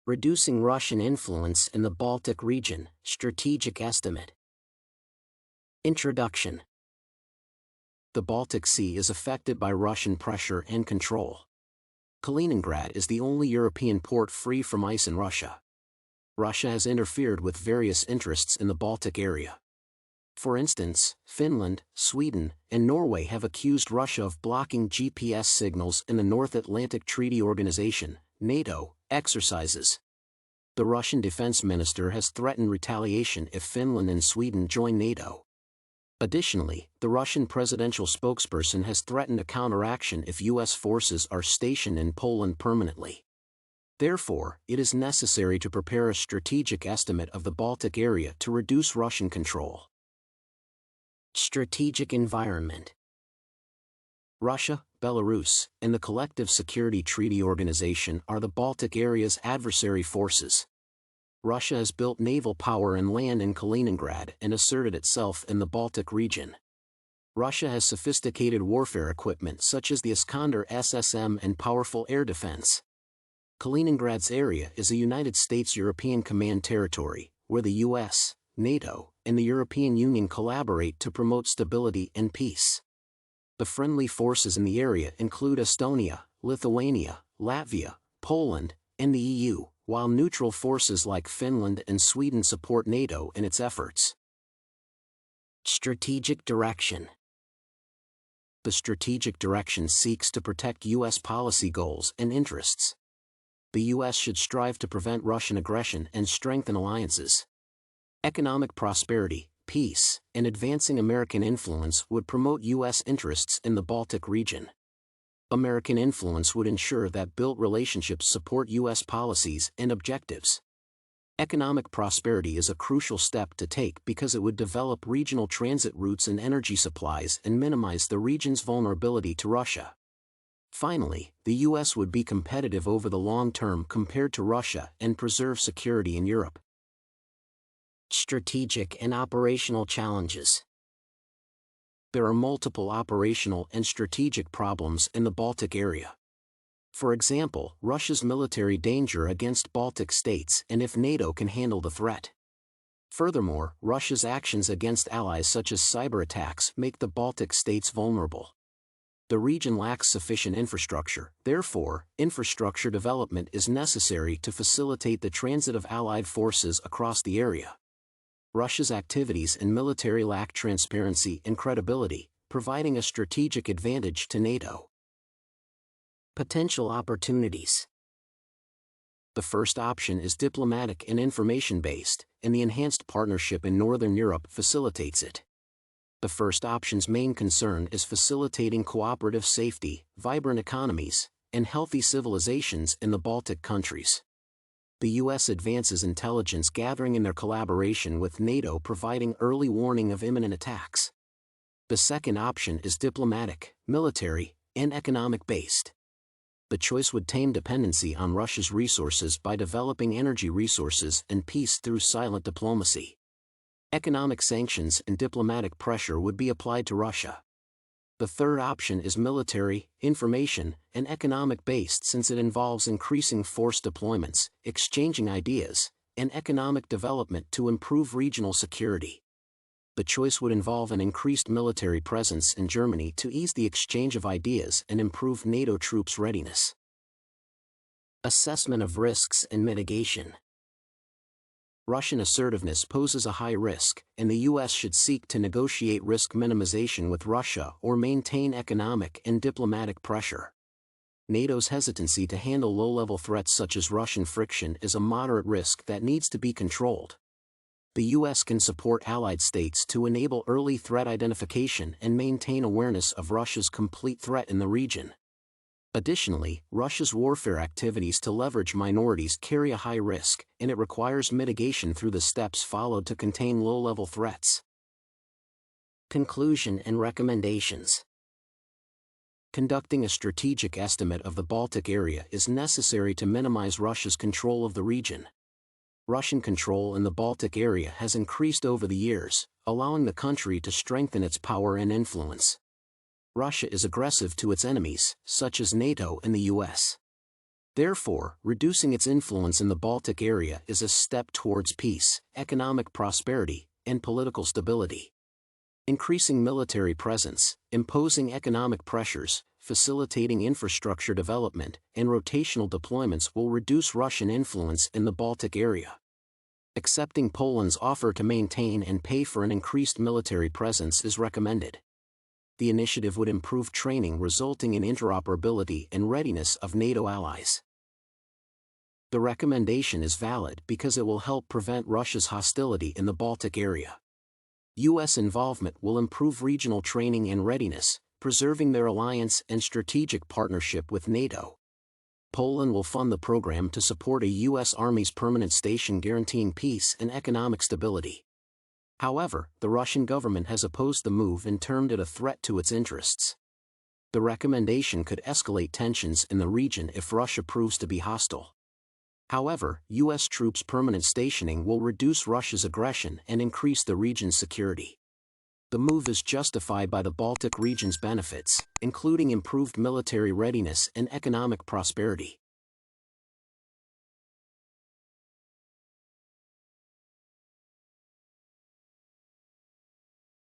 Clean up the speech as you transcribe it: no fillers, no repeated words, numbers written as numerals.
Reducing Russian influence in the Baltic region, strategic estimate. Introduction. The Baltic Sea is affected by Russian pressure and control. Kaliningrad is the only European port free from ice in Russia. Russia has interfered with various interests in the Baltic area. For instance, Finland, Sweden, and Norway have accused Russia of blocking GPS signals in the North Atlantic Treaty Organization, NATO, exercises. The Russian defense minister has threatened retaliation if Finland and Sweden join NATO. Additionally, the Russian presidential spokesperson has threatened a counteraction if U.S. forces are stationed in Poland permanently. Therefore, it is necessary to prepare a strategic estimate of the Baltic area to reduce Russian control. Strategic environment. Russia, Belarus, and the Collective Security Treaty Organization are the Baltic area's adversary forces. Russia has built naval power and land in Kaliningrad and asserted itself in the Baltic region. Russia has sophisticated warfare equipment such as the Iskander SSM and powerful air defense. Kaliningrad's area is a United States European Command territory, where the US, NATO, and the European Union collaborate to promote stability and peace. The friendly forces in the area include Estonia, Lithuania, Latvia, Poland, and the EU, while neutral forces like Finland and Sweden support NATO in its efforts. Strategic direction. The strategic direction seeks to protect U.S. policy goals and interests. The U.S. should strive to prevent Russian aggression and strengthen alliances. Economic prosperity, peace, and advancing American influence would promote U.S. interests in the Baltic region. American influence would ensure that built relationships support U.S. policies and objectives. Economic prosperity is a crucial step to take because it would develop regional transit routes and energy supplies and minimize the region's vulnerability to Russia. Finally, the U.S. would be competitive over the long term compared to Russia and preserve security in Europe. Strategic and operational challenges. There are multiple operational and strategic problems in the Baltic area. For example, Russia's military danger against Baltic states and if NATO can handle the threat. Furthermore, Russia's actions against allies such as cyber attacks make the Baltic states vulnerable. The region lacks sufficient infrastructure, therefore, infrastructure development is necessary to facilitate the transit of Allied forces across the area. Russia's activities and military lack transparency and credibility, providing a strategic advantage to NATO. Potential opportunities. The first option is diplomatic and information-based, and the enhanced partnership in Northern Europe facilitates it. The first option's main concern is facilitating cooperative safety, vibrant economies, and healthy civilizations in the Baltic countries. The U.S. advances intelligence gathering in their collaboration with NATO, providing early warning of imminent attacks. The second option is diplomatic, military, and economic-based. The choice would tame dependency on Russia's resources by developing energy resources and peace through silent diplomacy. Economic sanctions and diplomatic pressure would be applied to Russia. The third option is military, information, and economic-based since it involves increasing force deployments, exchanging ideas, and economic development to improve regional security. The choice would involve an increased military presence in Germany to ease the exchange of ideas and improve NATO troops' readiness. Assessment of risks and mitigation. Russian assertiveness poses a high risk, and the U.S. should seek to negotiate risk minimization with Russia or maintain economic and diplomatic pressure. NATO's hesitancy to handle low-level threats such as Russian friction is a moderate risk that needs to be controlled. The U.S. can support allied states to enable early threat identification and maintain awareness of Russia's complete threat in the region. Additionally, Russia's warfare activities to leverage minorities carry a high risk, and it requires mitigation through the steps followed to contain low-level threats. Conclusion and recommendations. Conducting a strategic estimate of the Baltic area is necessary to minimize Russia's control of the region. Russian control in the Baltic area has increased over the years, allowing the country to strengthen its power and influence. Russia is aggressive to its enemies, such as NATO and the US. Therefore, reducing its influence in the Baltic area is a step towards peace, economic prosperity, and political stability. Increasing military presence, imposing economic pressures, facilitating infrastructure development, and rotational deployments will reduce Russian influence in the Baltic area. Accepting Poland's offer to maintain and pay for an increased military presence is recommended. The initiative would improve training, resulting in interoperability and readiness of NATO allies. The recommendation is valid because it will help prevent Russia's hostility in the Baltic area. U.S. involvement will improve regional training and readiness, preserving their alliance and strategic partnership with NATO. Poland will fund the program to support a U.S. Army's permanent station guaranteeing peace and economic stability. However, the Russian government has opposed the move and termed it a threat to its interests. The recommendation could escalate tensions in the region if Russia proves to be hostile. However, U.S. troops' permanent stationing will reduce Russia's aggression and increase the region's security. The move is justified by the Baltic region's benefits, including improved military readiness and economic prosperity.